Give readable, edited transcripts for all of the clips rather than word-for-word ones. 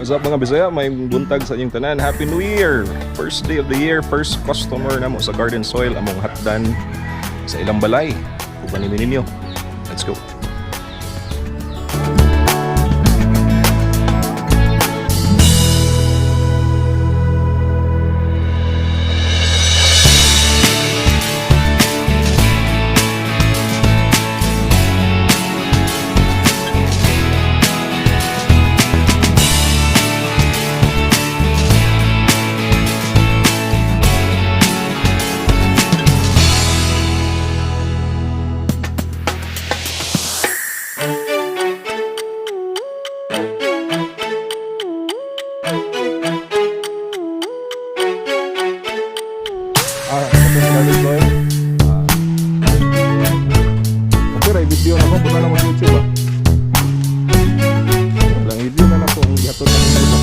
What's up mga Bisaya? May buntag sa inyong tanan. Happy New Year! First day of the year, first customer na mo sa Garden Soil among hatdan sa ilang balay. Upanimin ninyo. Let's go! Video na ko, punta na mo sa YouTube Walang video na ko, ang gihatod na mo.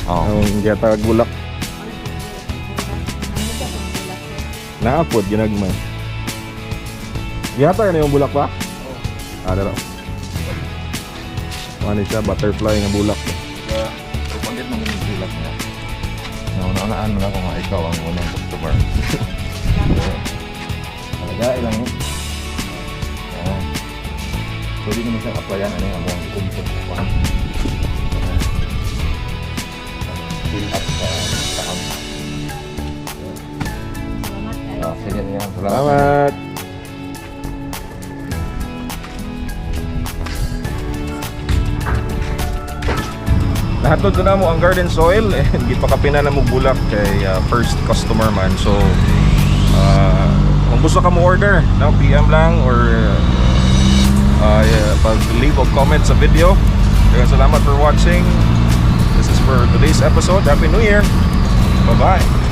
Ang gihatag bulak. Naapod ginagmay. Gihatag na yung bulak pa? Oo. Dara. Ano siya, butterfly nga bulak. Pagkakit naman yung bulak niya. Naunaan mo na kung ikaw ang unang customer. Talaga, ilang yun. So, di naman siyang applyan. Ano yung among kumpot ko. Fill up sa account. Sige niya. Salamat! Nahatod ko na mo ang Garden Soil and hindi pa kapina na mo bulak kay first customer man. So kung gusto ka mo order, no, PM lang or pag-leave of comment sa video. Kaya salamat for watching. This is for today's episode. Happy New Year! Bye-bye!